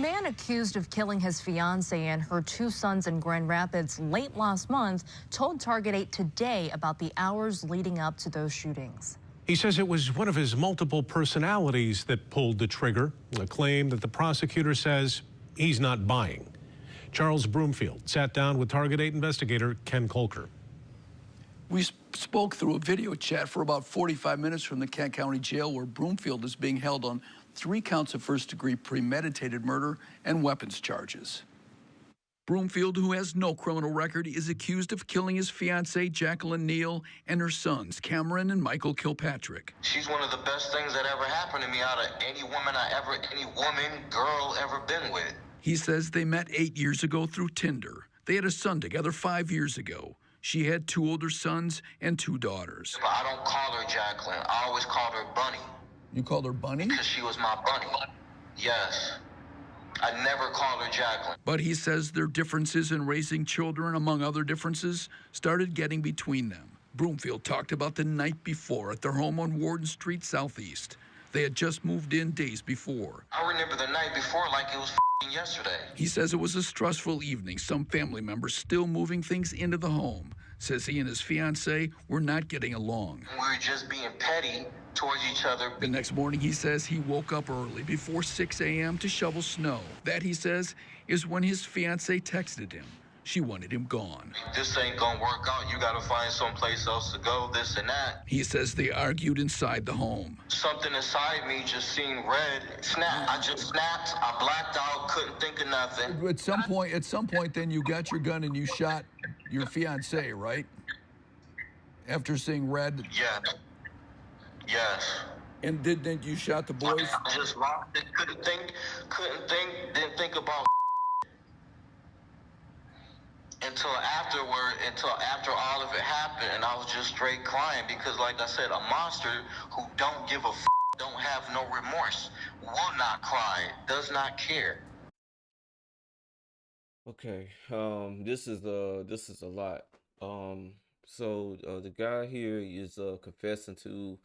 man accused of killing his fiancée and her 2 sons in Grand Rapids late last month told Target 8 today about the hours leading up to those shootings. He says it was one of his multiple personalities that pulled the trigger, a claim that the prosecutor says he's not buying. Charles Broomfield sat down with Target 8 investigator Ken Colker. We spoke through a video chat for about 45 minutes from the Kent County Jail, where Broomfield is being held on 3 counts of first-degree premeditated murder and weapons charges. Broomfield, who has no criminal record, is accused of killing his fiancée, Jacqueline Neal, and her sons, Cameron and Michael Kilpatrick. She's one of the best things that ever happened to me out of any woman, girl ever been with. He says they met 8 years ago through Tinder. They had a son together 5 years ago. She had 2 older sons and 2 daughters. But I don't call her Jacqueline. I always called her Bunny. You called her Bunny? Because she was my bunny. Yes. I never called her Jacqueline. But he says their differences in raising children, among other differences, started getting between them. Broomfield talked about the night before at their home on Warden Street Southeast. They had just moved in days before. I remember the night before like it was yesterday. He says it was a stressful evening, some family members still moving things into the home. Says he and his fiancée were not getting along. We were just being petty towards each other. The next morning, he says he woke up early before 6 a.m. to shovel snow. That, he says, is when his fiancée texted him. She wanted him gone. This ain't gonna work out. You gotta find someplace else to go, this and that. He says they argued inside the home. Something inside me just seen red. Snap. I just snapped. I blacked out. Couldn't think of nothing. At some point, then you got your gun and you shot your fiancée, right? After seeing red. Yeah. Yes. And didn't you shot the boys? I just lost it. Couldn't think. Didn't think about. Until after all of it happened, and I was just straight crying because, like I said, a monster who don't give a don't have no remorse, will not cry, does not care. Okay, this is a lot. So the guy here is confessing to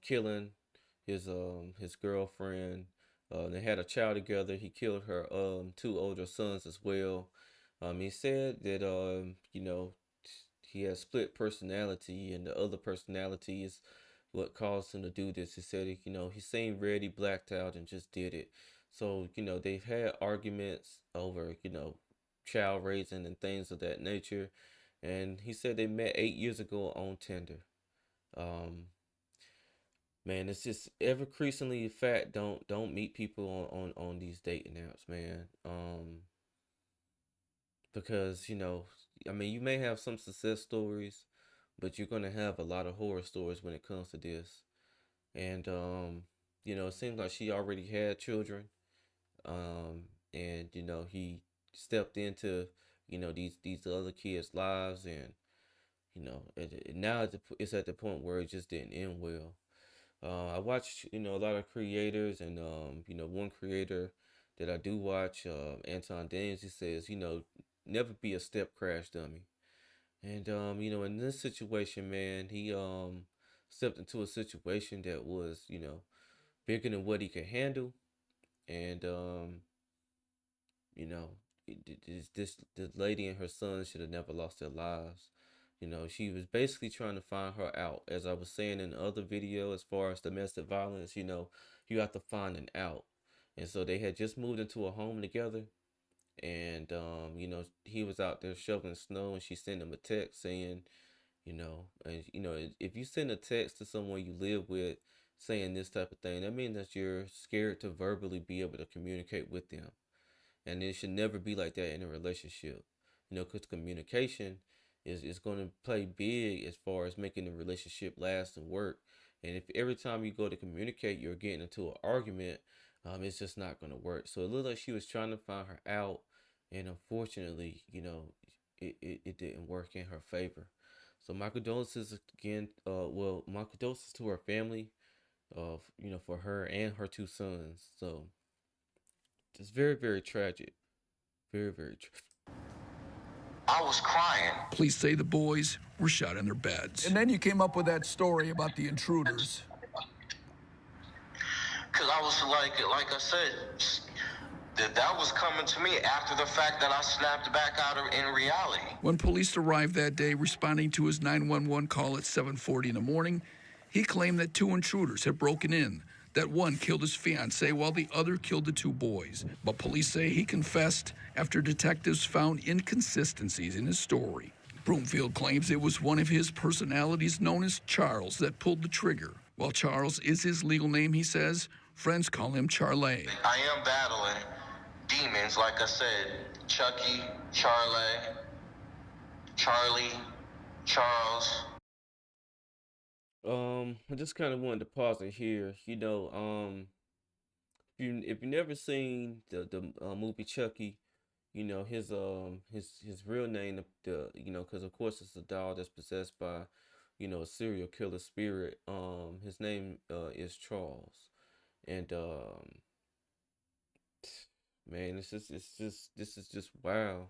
killing his girlfriend. They had a child together. He killed her 2 older sons as well. He said that he has split personality, and the other personality is what caused him to do this. He said he seen red, he blacked out and just did it. So they've had arguments over child raising and things of that nature, and he said they met 8 years ago on Tinder. Man, it's just ever increasingly fact. Don't meet people on these dating apps, man. Because I mean, you may have some success stories, but you're gonna have a lot of horror stories when it comes to this. And it seems like she already had children, and he stepped into these other kids' lives, and now it's at the point where it just didn't end well. I watch a lot of creators, and one creator that I do watch, Anton Daniels, he says never be a step crash dummy. And in this situation, man, he stepped into a situation that was bigger than what he could handle. And this lady and her son should have never lost their lives. She was basically trying to find her out. As I was saying in the other video, as far as domestic violence, you have to find an out. And so they had just moved into a home together. And he was out there shoveling snow, and she sent him a text saying, if you send a text to someone you live with saying this type of thing, that means that you're scared to verbally be able to communicate with them. And it should never be like that in a relationship, because communication is going to play big as far as making the relationship last and work. And if every time you go to communicate, you're getting into an argument, it's just not going to work. So it looked like she was trying to find her out, and unfortunately, it didn't work in her favor. So my condolences again. My condolences to her family, for her and her 2 sons. So it's very, very tragic. Very, very tragic. I was crying. Police say the boys were shot in their beds. And then you came up with that story about the intruders. Because I was like I said, the that was coming to me after the fact that I snapped back out of in reality. When police arrived that day responding to his 911 call at 7:40 in the morning, he claimed that 2 intruders had broken in, that one killed his fiancée while the other killed the 2 boys. But police say he confessed after detectives found inconsistencies in his story. Broomfield claims it was one of his personalities known as Charles that pulled the trigger. While Charles is his legal name, he says, friends call him Charlie. I am battling demons, like I said, Chucky, Charlie, Charles. I just kind of wanted to pause it here. If you never seen the movie Chucky, his real name, because of course it's a doll that's possessed by, a serial killer spirit. His name is Charles, and man, this is just wow.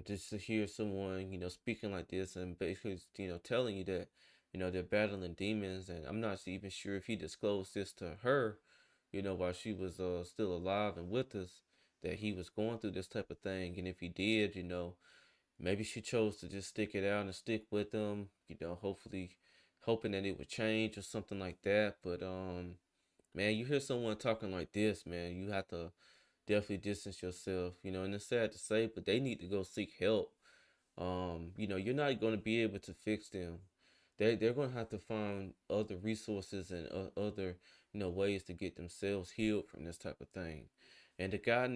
Just to hear someone, speaking like this and basically, telling you that, they're battling demons, and I'm not even sure if he disclosed this to her, while she was still alive and with us, that he was going through this type of thing. And if he did, maybe she chose to just stick it out and stick with him, hopefully hoping that it would change or something like that. But man, you hear someone talking like this, man, you have to definitely distance yourself, and it's sad to say, but they need to go seek help. You're not going to be able to fix them. They're going to have to find other resources and other, ways to get themselves healed from this type of thing. And the guy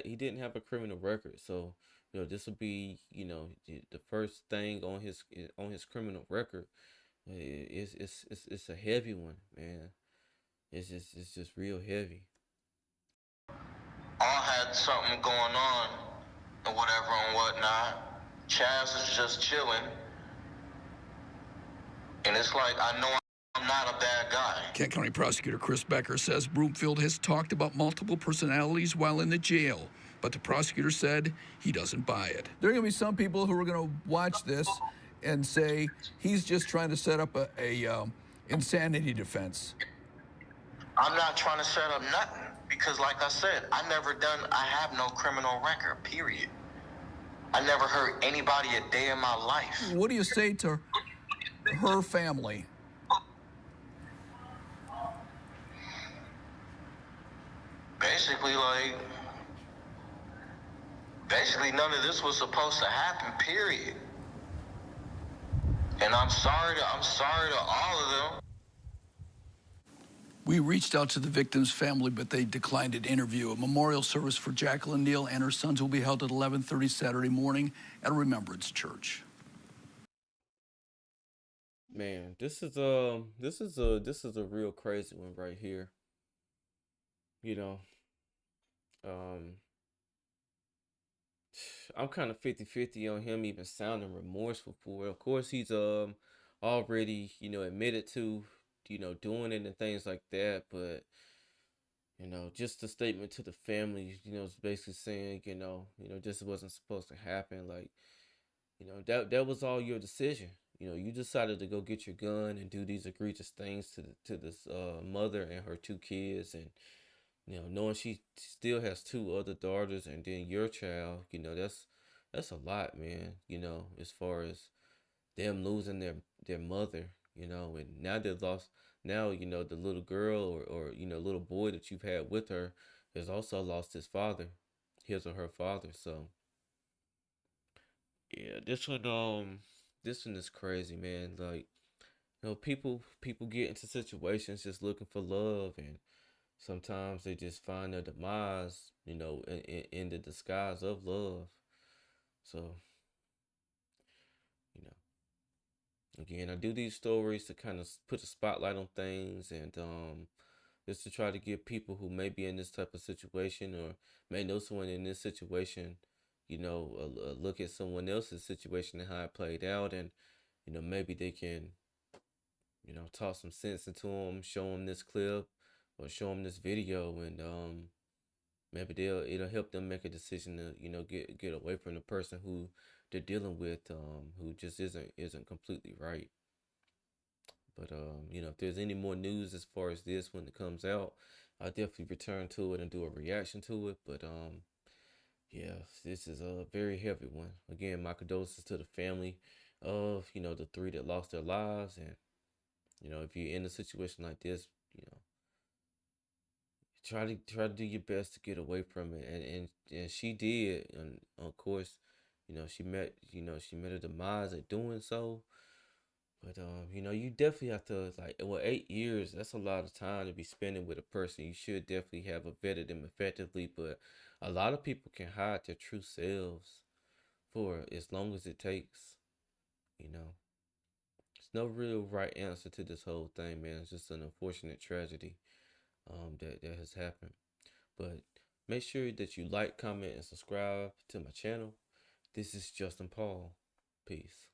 he didn't have a criminal record. So, this will be, the first thing on his criminal record. It's a heavy one, man. It's just real heavy. All had something going on and whatever and whatnot. Chaz is just chilling. And it's like, I know I'm not a bad guy. Kent County Prosecutor Chris Becker says Broomfield has talked about multiple personalities while in the jail, but the prosecutor said he doesn't buy it. There are going to be some people who are going to watch this and say he's just trying to set up a insanity defense. I'm not trying to set up nothing because, like I said, I have no criminal record, period. I never hurt anybody a day in my life. What do you say to her family? Basically, none of this was supposed to happen, period. And I'm sorry to all of them. We reached out to the victim's family, but they declined an interview. A memorial service for Jacqueline Neal and her sons will be held at 11:30 Saturday morning at Remembrance Church. Man, this is a real crazy one right here. Um, I'm kind of 50-50 on him even sounding remorseful for it. Of course, he's already, admitted to, doing it and things like that, but just a statement to the family, is basically saying, this wasn't supposed to happen. Like, that was all your decision. You decided to go get your gun and do these egregious things to this mother and her 2 kids, and knowing she still has 2 other daughters, and then your child, that's a lot, man. As far as them losing their mother, and now they've lost. Now the little girl or little boy that you've had with her has also lost his father, his or her father. So yeah, this one is crazy, man. Like, people get into situations just looking for love, and sometimes they just find their demise, in the disguise of love. So, you know, again, I do these stories to kind of put a spotlight on things, and just to try to give people who may be in this type of situation or may know someone in this situation, a look at someone else's situation and how it played out, and maybe they can, talk some sense into them, show them this clip or show them this video, and maybe it'll help them make a decision to get away from the person who they're dealing with, who just isn't completely right. But if there's any more news as far as this when it comes out, I'll definitely return to it and do a reaction to it. But yeah, this is a very heavy one. Again, my condolences to the family of, the three that lost their lives. And, if you're in a situation like this, try to do your best to get away from it. And she did. And of course, she met a demise at doing so. But you definitely have to, like, well, 8 years, that's a lot of time to be spending with a person. You should definitely have vetted them effectively, but a lot of people can hide their true selves for as long as it takes, you know. There's no real right answer to this whole thing, man. It's just an unfortunate tragedy that has happened. But make sure that you like, comment, and subscribe to my channel. This is Justin Paul. Peace.